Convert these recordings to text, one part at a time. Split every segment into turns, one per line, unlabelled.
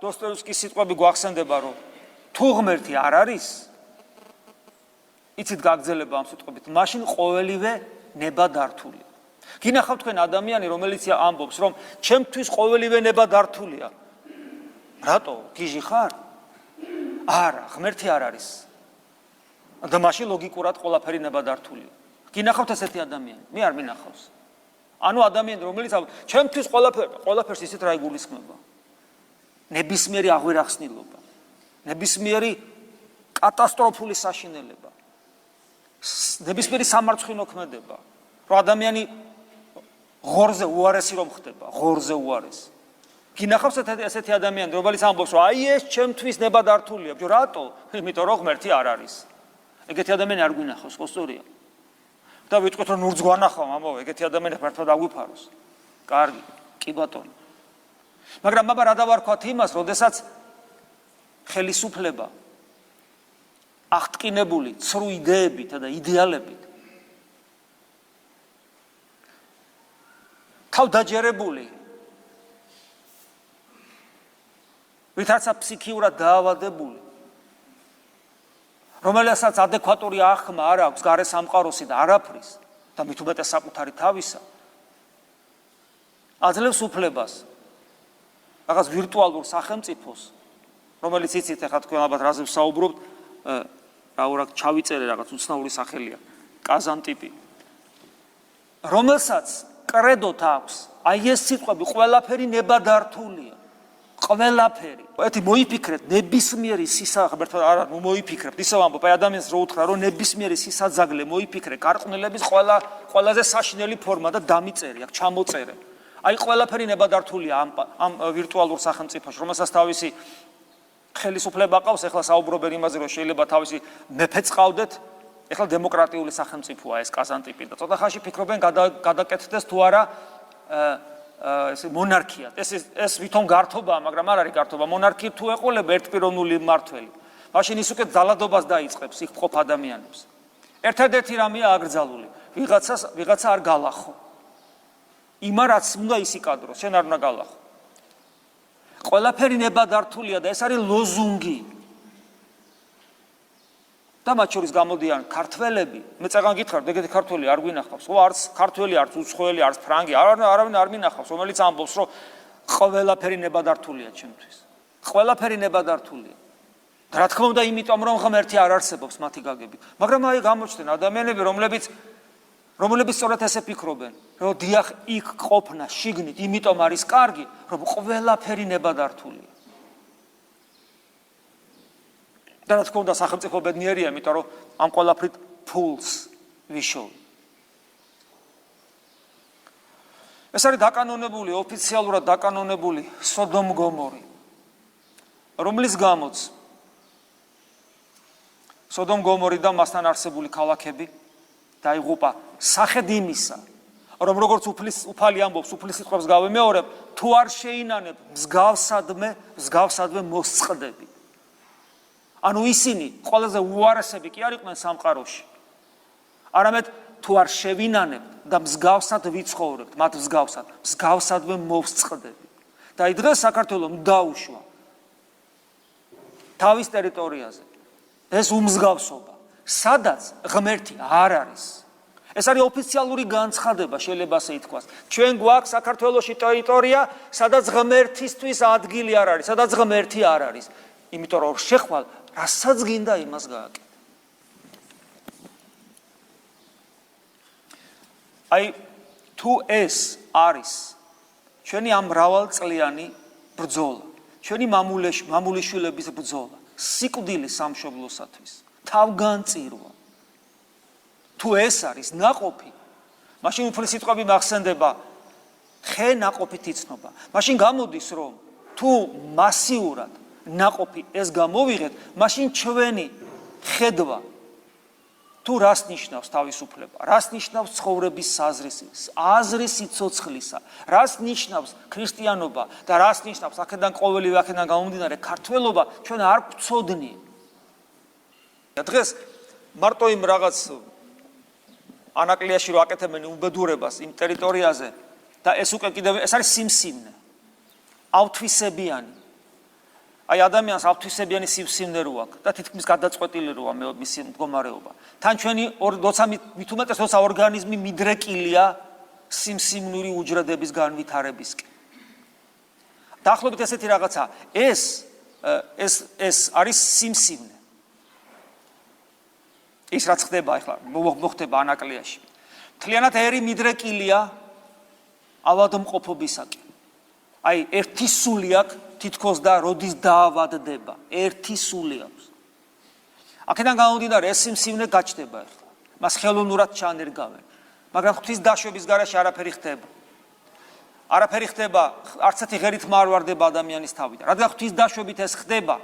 დოსტოევსკის სიტყვები გვახსენდება, რომ თუ ღმერთი არ არის, იცით გაგრძელება ამ სიტყვებით, მაშინ ყოველივე ნება დართულია. გინახავთ თქვენ ადამიანი, რომელიც ამბობს, რომ ჩემთვის ყოველივე ნება დართულია. რატო? გიჟი ხარ? არა, ღმერთი არ არის. და მაშინ ლოგიკურად ყველაფერი ნება დართულია. გინახავთ ესეთი ადამიანი? მე არ მინახავს. ანუ ადამიანი, რომელიც ჩემთვის ყველაფერს ისეთ რა იგულისხმება. ნებისმიერი აღვირახსნილობა, ნებისმიერი კატასტროფული საშინელება, ნებისმიერი სამარცხვინო ქმედება, რომ ადამიანი ღორზე უარესი რომ ხდება, ღორზე უარესი. გინახავს ესეთი ადამიანი, რომელიც ამბობს, რომ აი ეს ჩემთვის ნება დართულია. რატო? იმიტომ რომ ღმერთი არ არის. ეგეთი ადამიანი არ გვინახავს, ხო სწორია? და ვიტყვით, რომ ნურს გვანახავ, ამბობ, ეგეთი ადამიანი ფართოდ აგვიფაროს. კარგი, კი ბატონო. მაგრამ აბა რა დავარქვათ იმას, როდესაც ხელისუფლება აღტკინებული ცრუ იდეებით და იდეალებით თავდაჯერებული ვითარცა ფსიქიურად დაავადებული, რომელსაც ადეკვატური აღქმა არ აქვს გარე სამყაროსი და არაფრის და მით უმეტეს საკუთარი თავისა, აძლევს უფლებას რაღაც ვირტუალურ სახელმწიფოს, რომელიც იცით, ახლა თქვენ ალბათ რაზე ვსაუბრობთ, რა ჩავიწერე რაღაც უცნაური სახელია, კაზანტიპი, რომელსაც კრედოთ აქვს, აი ეს სიტყვები, ყველაფერი ნება დართულია. ყველაფერი. ერთი მოიფიქრეთ, ნებისმიერი სისაღმერთო, არა, მოიფიქრეთ, ისევ ამბობ, აი ადამიანს რო უთხრა, რომ ნებისმიერი სისაძაგლე მოიფიქრე, გარყვნილების ყველაზე საშინელი ფორმა და დამიწერე, აქ ჩამოწერე. აი ყველაფერი ნება დართულია ამ ვირტუალურ სახელმწიფოში, რომელსაც თავისი ხელისუფლება ყავს, ახლა საუბრობენ იმაზე, რომ შეიძლება თავისი მეფე წყავდეთ, ახლა დემოკრატიული სახელმწიფოა ეს კაზანტიპი და ცოტა ხანში ფიქრობენ გადაკეთდეს თუ არა ეს მონარქია. ეს ვითომ გართობაა, მაგრამ არ არის გართობა. მონარქია თუ ეყოლება ერთპიროვნული მმართველი, მაშინ ის უკვე ძალადობას დაიწყებს იქ მყოფ ადამიანებს. ერთადერთი რამეა აკრძალული, ვიღაცა არ გალახო. იმა რაც უნდა ისიკადროს, შენ არ უნდა გალახო. ყველაფერი ნება დართულია და ეს არის ლოზუნგი. და მათ შორის გამოდიან ქართველები, მე წეგან გითხართ, ეგეთი ქართველი არ გვინახავს, ხო, არც ქართველი, არც უცხოელი, არც ფრანგი, არავინ არ მინახავს, რომელიც ამბობს, რომ ყველაფერი ნება დართულია ჩემთვის. ყველაფერი ნება დართულია. რა თქმა უნდა, იმიტომ რომ ღმერთი არ არსებობს მათი გაგებით. მაგრამ აი გამოჩნდნენ ადამიანები, რომლებიც სწორედ ესე ფიქრობენ, რომ დიახ, იქ ყოფნა შიგნით, იმიტომ არის კარგი, რომ ყველაფერი ნება დართულია. და რა თქმა უნდა, სახელმწიფო ბედნიერია, იმიტომ რომ ამ ყველაფრით ფულს ვიშოვი. ეს არის დაკანონებული, ოფიციალურად დაკანონებული სოდომ გომორი, რომლის გამოც სოდომ გომორი და მასთან არსებული ქალაქები დაიღუპა სახედ იმისა, რომ როგორც უფალი ამბობს, უფლის სიტყვებს გავემეორებ, თუ არ შეინანებ მსგავსადმე მოსწყდები. ანუ ისინი ყველაზე უარესები კი არ იყვნენ სამყაროში. არამედ თუ არ შევინანებთ და მსგავსად ვიცხოვრებთ, მათ მსგავსადმე მოვსწყდები. და აი დღეს საქართველოს დაუშვა თავის ტერიტორიაზე ეს უმსგავსობა, სადაც ღმერთი არ არის. ეს არის ოფიციალური განცხადება, შეიძლება ასე ითქვას. ჩვენ გვაქვს საქართველოში ტერიტორია, სადაც ღმერთისთვის ადგილი არ არის, სადაც ღმერთი არ არის. იმიტომ რომ შეხვალ რასაც გინდა იმას გააკეთე. აი თუ ეს არის ჩვენი ამ მრავალწლიანი ბრძოლა, ჩვენი მამულიშვილების ბრძოლა, სიკვდილი სამშობლოსათვის, თავგანწირვა. თუ ეს არის ნაყოფი, მაშინ უფლის სიტყვები მახსენდება, ხე ნაყოფით იცნობა. მაშინ გამოდის, რომ თუ მასიურად ნაყოფი ეს გამოვიღეთ, მაშინ ჩვენი ხედვა თუ რას ნიშნავს თავისუფლება, რას ნიშნავს ცხოვრების აზრის სიცოცხლისა, რას ნიშნავს ქრისტიანობა და რას ნიშნავს აქედან ყოველივე აქედან გამომდინარე ქართველობა, ჩვენ არ გვცოდნია. დღეს მარტო იმ რაღაც ანაკლიაში რო აკეთებენ უბედურებას იმ ტერიტორიაზე და ეს უკვე კიდევ ეს არის სიმსივნე, ავთვისებიანი. აი ადამიანს ავთვისებიანი სივსივნე რო აქვს და თითქმის გადაწყვეტილი როა მისი მდგომარეობა. თან ჩვენი როცა მით უმეტეს როცა ორგანიზმი მიდრეკილია სიმსივნური უჯრედების განვითარებისკენ. დაახლოებით ესეთი რაღაცა, ეს არის სიმსივნე. ის რაც ხდება ახლა მოხდება ანაკლიაში. მთლიანად ერი მიდრეკილია ავადმყოფობისაკენ. აი ერთი სული აქვს თითქოს და როდის დაავადდება, ერთი სული აქვს. აქედან გამომდინარე ეს სიმსივნე გაჩნდება ახლა. მას ხელოვნურად ჩანერგავენ, მაგრამ ღვთის დაშვების გარეშე არაფერი ხდება. არაფერი ხდება, არც ერთი ღერით მარვარდება ადამიანის თავიდან. რადგან ღვთის დაშვებით ეს ხდება,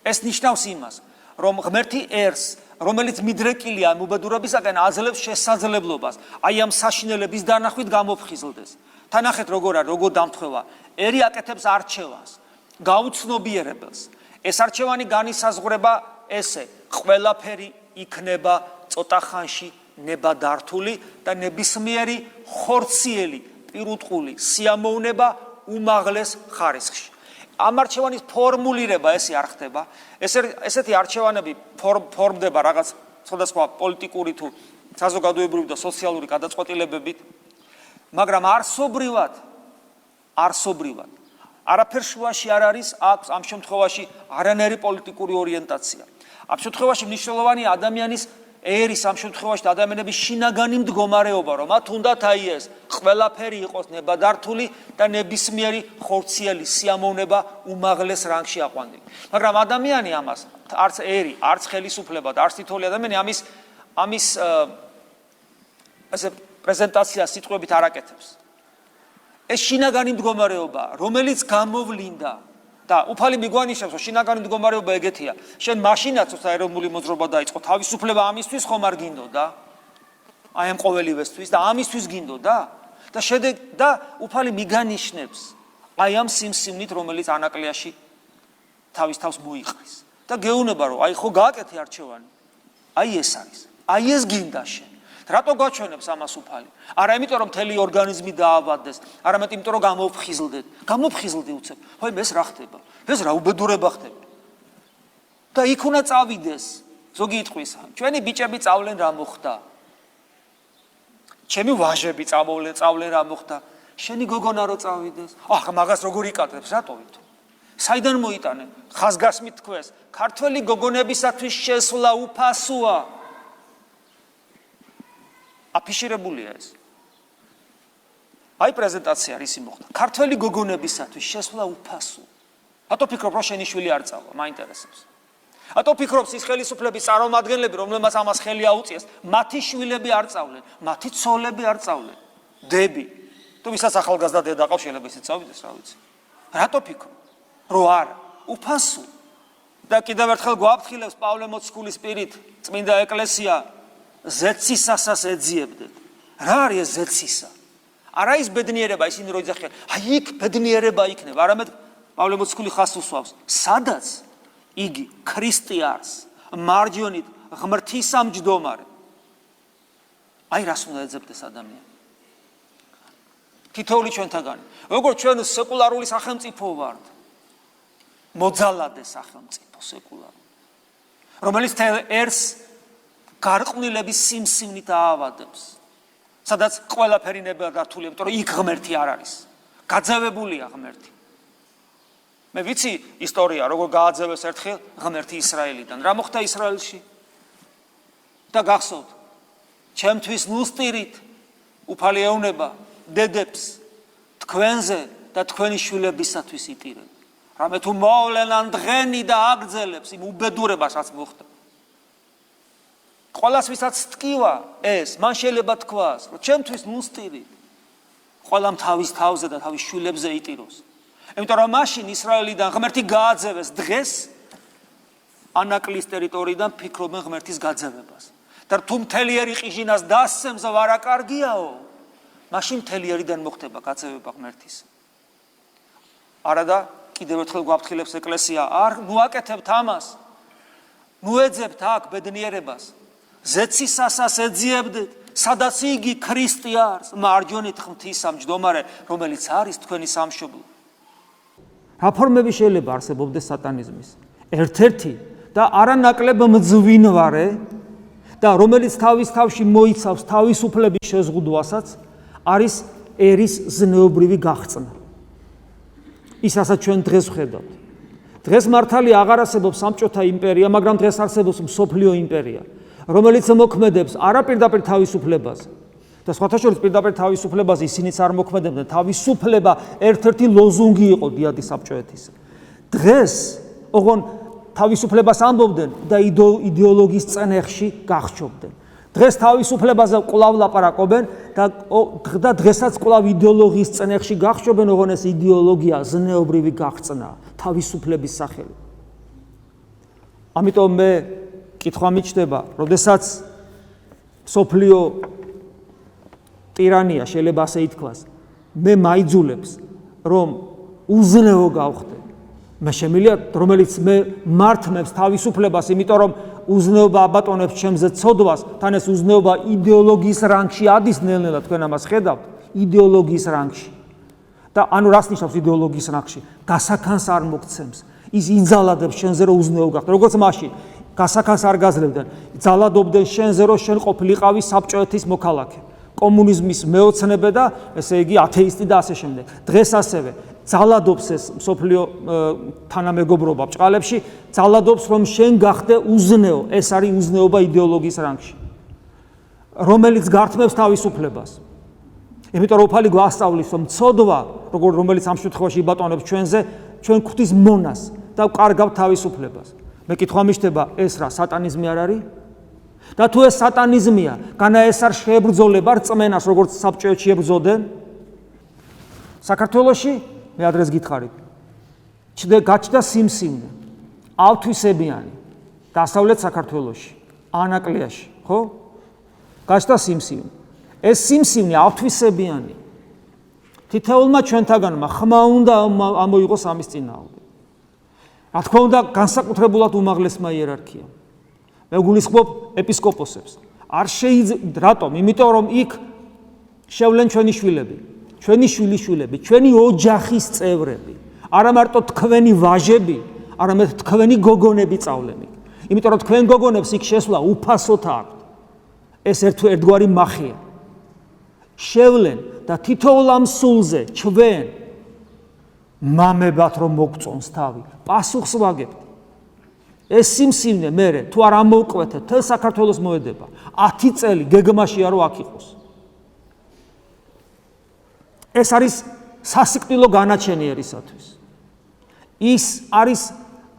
ეს ნიშნავს იმას, რომ ღმერთი ერს, რომელიც მიდრეკილია მუბედურებისაგან აძლევს შესაძლებლობას, აი ამ საშინელების დანახვით გამოფხიზლდეს. თანახეთ როგორ არის, როგორ დამთხევა. ერი აკეთებს არჩევანს, გაუცნობიერებელს. ეს არჩევანი განისაზღვრება ესე: ყველაფერი იქნება წოტა ხანში ნებადართული და ნებისმიერი ხორციელი პირუტყული სიამოვნება უმაღლეს ხარისხში. ამ არჩევანის ფორმულირება ესე არ ხდება. ესეთი არჩევანები ფორმდება რაღაც სხვადასხვა პოლიტიკური თუ საზოგადოებრივი და სოციალური გადაწყვეტილებებით, მაგრამ არსობრივად არაფერ შუაში არ არის აქვს ამ შემთხვევაში არანაირი პოლიტიკური ორიენტაცია. ამ შემთხვევაში მნიშვნელოვანია ადამიანის ერის ამ შემთხვევაში ადამიანების შინაგანი მდგომარეობა, რომ მათ უნდათ აი ეს ყველაფერი იყოს ნებადართული და ნებისმიერი ხორციელი სიამოვნება უმაღლეს რანგში აყვანილი. მაგრამ ადამიანი ამას არც ერი, არც ხელისუფლება და არც თითოეული ადამიანი ამის ესე პრეზენტაციას სიტყვებით არ აკეთებს. ეს შინაგანი მდგომარეობა, რომელიც გამოვლინდა და უფალი მიგვანიშნავს, რომ შინაგანი მდგომარეობა ეგეთია. შენ მაშინაც როცა ეროვნული მოძრაობა დაიწყო, თავისუფლება ამისთვის ხომ არ გინდოდა? აი ამ ყოველივესთვის და ამისთვის გინდოდა? და შედეგ და უფალი მიგანიშნებს აი ამ სიმსივნით, რომელიც ანაკლიაში თავის თავს მოიყრის. და გეუბნება, რომ აი ხო გააკეთე არჩევანი. აი ეს არის. აი ეს გინდა შენ. რატო გაჩვენებს ამას უფალი? არა იმიტომ რომ მთელი ორგანიზმი დაავადდეს, არამედ იმიტომ რომ გამოფხიზლდეთ. გამოფხიზლდი უცებ. ხო, ეს რა ხდება? ეს რა უბედურება ხდება? და იქ უნდა წავიდეს. ზოგი იტყვის, ჩვენი ბიჭები წავლენ რა მოხდა? ჩემი ვაჟები წავლენ რა მოხდა? შენი გოგონა რო წავიდეს? ახ, მაგას როგორ იკადრებს, რატოვით? საიდან მოიტანენ? ხაზგასმით თქვეს, ქართველი გოგონებისათვის შესვლა უფასოა. აფიშირებულია ეს. აი პრეზენტაცია რისი მოხდა. ქართველი გოგონებისათვის შესვლა უფასოა. ატო ფიქრობ რომ შენი შვილი არ წავა, მაინტერესებს. ატო ფიქრობს ის ხელისუფლების წარმომადგენლები, რომლებმაც ამას ხელი აუწიეს, მათი შვილები არ წავლენ, მათი ცოლები არ წავლენ. დები. თუ ვისაც ახალგაზრდა დედა ყავს, შეიძლება ისიც წავიდეს, რა ვიცი. რატო ფიქრობ? რო არა, უფასო. და კიდევ ერთხელ გვაფრთხილებს პავლე მოციქულის პირით, წმინდა ეკლესია ზეცისასაც ეძიებდეთ. რა არის ეს ზეცისა? არა ის ბედნიერება, ისინი რო იძახიან, აი იქ ბედნიერება იქნება, არამედ პავლე მოციქული ხას უსვავს, სადაც იგი ქრისტე არის, მარჯვენით ღმრთისამჯდომარე. აი რას უნდა ეძებდეს ადამიანი? თითოეული ჩვენთაგანი. როგორც ჩვენ სეკულარული სახელმწიფო ვართ, მოძალადე სახელმწიფო სეკულარული, რომელიც ერს გარყვნილების სიმსივნით აავადებს, სადაც ყველაფერი ნებადართულია, იმიტომ რომ იქ ღმერთი არ არის. გაძევებულია ღმერთი. მე ვიცი ისტორია, როგორ გააძევეს ერთხელ ღმერთი ისრაელიდან. რა მოხდა ისრაელში? და გახსოვთ, ჩემთვის ნუსტირით უფალი ეუბნება დედებს თქვენზე და თქვენი შვილებისათვის იტირებ. რამე თუ მოვლენან დღენი და აგრძელებს იმ უბედურებას, რაც მოხდა. ყველას ვისაც ტკივა ეს, მან შეიძლება თქვას, რომ ჩემთვის ნუსტირით ყველამ თავის თავზე და თავის შვილებზე იტიროს. იმიტომ რომ მაშინ ისრაელიდან ღმერთი გააძევეს დღეს ანაკლის ტერიტორიიდან ფიქრობენ ღმერთის გაძევებას. და თუ მთელი ერი ყიჟინას დასცემს ვარა კარგიაო, მაშინ მთელი ერიდან მოხდება გაძევება ღმერთის. არა და კიდევ ერთხელ გვაფრთხილებს ეკლესია, არ მოაკეთებთ ამას. მოეძებთ აქ ბედნიერებას. ზეცისასაც ეძიებდეთ, სადაც იგი ქრისტე არის, მარჯვენით ღმრთისამჯდომარე, რომელიც არის თქვენი სამშობლო. რა ფორმები შეიძლება არსებობდეს სატანიზმის? ერთ-ერთი და არანაკლებ მძვინვარე და რომელიც თავის თავში მოიცავს თავისუფლების შეზღუდვასაც არის ერის ზნეობრივი გაღწნა. ის რასაც ჩვენ დღეს ვხედავთ. დღეს მართალია აღარ არსებობს საბჭოთა იმპერია, მაგრამ დღეს არსებობს მსოფლიო იმპერია, რომელიც მოქმედებს არა პირდაპირ თავისუფლებაზე და სხვათა შორის პირდაპირ თავისუფლებაზე ისინიც არ მოქმედებდნენ. თავისუფლება ერთ-ერთი ლოზუნგი იყო დიადი საბჭოეთისა. დღეს ოღონ თავისუფლებას ამბობდნენ და იდეოლოგიის წნეხში გახჩობდნენ. დღეს თავისუფლებაზე კვლავ ლაპარაკობენ და დღესაც კვლავ იდეოლოგიის წნეხში გახჩობენ, ოღონ ეს იდეოლოგია ზნეობრივი გაღწნა თავისუფლების სახელით. ამიტომ მე კითხვა მიჩნდება, როდესაც მსოფლიო ტირანია შეიძლება ასე ითქვას, მე მაიძულებს რომ უზნეო გავხდე. მე შემიძლია რომელიც მე მართმევს თავისუფლებას, იმიტომ რომ უზნეობა აბატონებს ჩემზე ცოდვას, თან ეს უზნეობა იდეოლოგიის რანგში ადის ნელ-ნელა, თქვენ ამას ხედავთ, იდეოლოგიის რანგში. და ანუ რას ნიშნავს იდეოლოგიის რანგში? გასაქანს არ მოგცემს. ის იძალადებს შენზე რომ უზნეო გახდე. როგორც მაშინ გასაქანს არ გაძლევდნენ, ძალადობდნენ შენზე რომ შენ ყოფილიყავი საბჭოეთის მოქალაქე. კომუნიზმის მეოცნებე და ესე იგი ათეისტი და ასე შემდეგ. დღეს ასევე ძალადობს ეს მსოფლიო თანამეგობრობა ბჭყალებში, ძალადობს რომ შენ გახდე უზნეო. ეს არის უზნეობა იდეოლოგიის რანგში, რომელიც გართმევს თავისუფლებას. იმიტომ რომ უფალი გვასწავლის რომ ცოდვა, რომელიც ამ შემთხვევაში იბატონებს ჩვენზე, ჩვენ გვხვდის მონას და ვკარგავთ თავისუფლებას. მე კითხვა მიჩნდება, ეს რა სატანიზმი არ არის? და თუ ეს სატანიზმია, განა ეს არ შეებრძოლება რწმენას, როგორც საბჭოეთში ებრძოდნენ? საქართველოში მე ადრეს გითხარით, გაჩნდა სიმსივნე, ავთვისებიანი, დასავლეთ საქართველოში, ანაკლიაში, ხო? გაჩნდა სიმსივნე. ეს სიმსივნე ავთვისებიანი. თითოეულმა ჩვენთაგანმა ხმა უნდა ამოიღოს ამის წინააღმდეგ. რა თქმა უნდა, განსაკუთრებულად უმაღლესმა იერარქიამ. მე გულისხმობ ეპისკოპოსებს. არ შეიძლება, რატომ? იმიტომ რომ იქ შევლენ ჩვენი შვილები, ჩვენი შვილიშვილები, ჩვენი ოჯახის წევრები, არა მარტო თქვენი ვაჟები, არამედ თქვენი გოგონები წავლენ. იმიტომ რომ თქვენ გოგონებს იქ შესვლა უფასოდ აქვთ. ეს ერთგვარი მახია. შევლენ და თითოეულ ამ სულზე ჩვენ მამებად რომ მოგწონს თავი, პასუხს ვაგებთ. ეს სიმსივნე მერე თუ არ ამოვკვეთეთ, თელ საქართველოს მოედება 10 წელი გეგმაში არ აქ იყოს. ეს არის სასიკვდილო განაჩენი ერისათვის. ის არის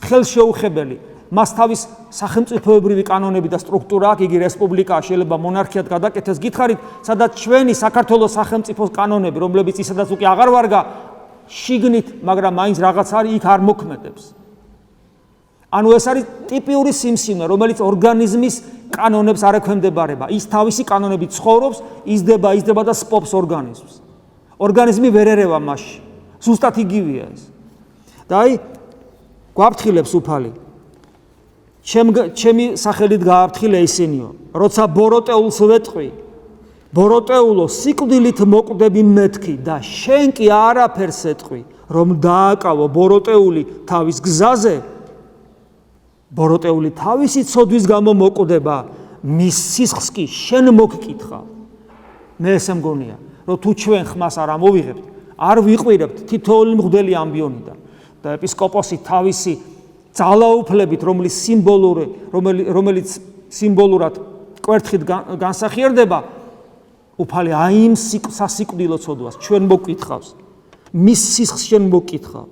ხელშეუხებელი. მას თავის სახელმწიფოებრივი კანონები და სტრუქტურა აქვს, იგი რესპუბლიკაა, შეიძლება მონარქიად გადაკეთდეს. გითხარით, სადაც ჩვენი საქართველოს სახელმწიფოს კანონები, რომლებიც ისედაც უკვე აღარ ვარგა, შიგნით, მაგრამ მაინც რაღაც არის, იქ არ მოქმედებს. ანუ ეს არის ტიპიური სიმსივნე, რომელიც ორგანიზმის კანონებს არ ექვემდებარება. ის თავისი კანონებით ცხოვრობს, იზრდება და სპობს ორგანიზმს. ორგანიზმი ვერ ერევა მასში. ზუსტად იგივეა ეს. და აი, გვაფრთხილებს უფალი. ჩემი სახელით გააფრთხილე ისინიო, როცა ბოროტეულს ვეტყვი, ბოროტეულო სიკვდილით მოკვდები მეთქი და შენ კი არაფერს ეტყვი, რომ დააკავო ბოროტეული თავის გზაზე, ბოროტეული თავისი ცოდვის გამო მოკვდება, მის სისხლს კი შენ მოგკითხავ. მე ესე მგონია, რომ თუ ჩვენ ხმას არ ამოვიღებთ, არ ვიყვირებთ თითოეული მღვდელი ამბიონიდან და ეპისკოპოსი თავისი ძალაუფლებით, რომელიც სიმბოლურად კვერთხით განსახიერდება, უფალი აი იმ სასიკვდილო ცოდვას ჩვენ მოგკითხავს, მის სისხლს შენ მოგკითხავ.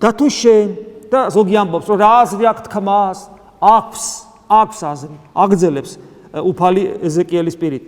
და თუ შენ და ზოგი ამბობს, რომ რა აზრი აქვს თქმას, აქვს აზრი, აგრძელებს უფალი ეზეკიელის პირით.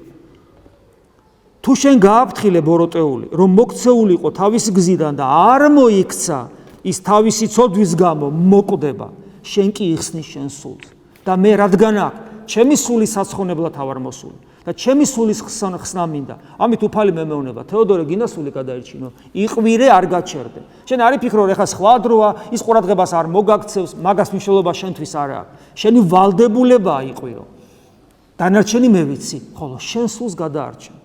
თუ შენ გააფრთხილე ბოროტეული, რომ მოქცეულიყო თავის გზიდან და არ მოიქცა, ის თავისი ცოდვის გამო მოკვდება, შენ კი იხსნის შენ სულს. და მე რადგან აქ ჩემი სული საცხონებლად ავარ მოსული და ჩემი სულის ხსნა მინდა. ამით უფალი მე მეუბნება, თეოდორე გინდა სული გადაერჩინო, იყვირე არ გაჩერდე. შენ არ იფიქრო, რომ ეხა სხვა დროა, ის ყურადღებას არ მოგაქცევს, მაგას მნიშვნელობა შენთვის არ აქვს. შენი ვალდებულებაა იყვირო. დანარჩენი მე ვიცი, ხოლო შენ სულს გადაარჩენ.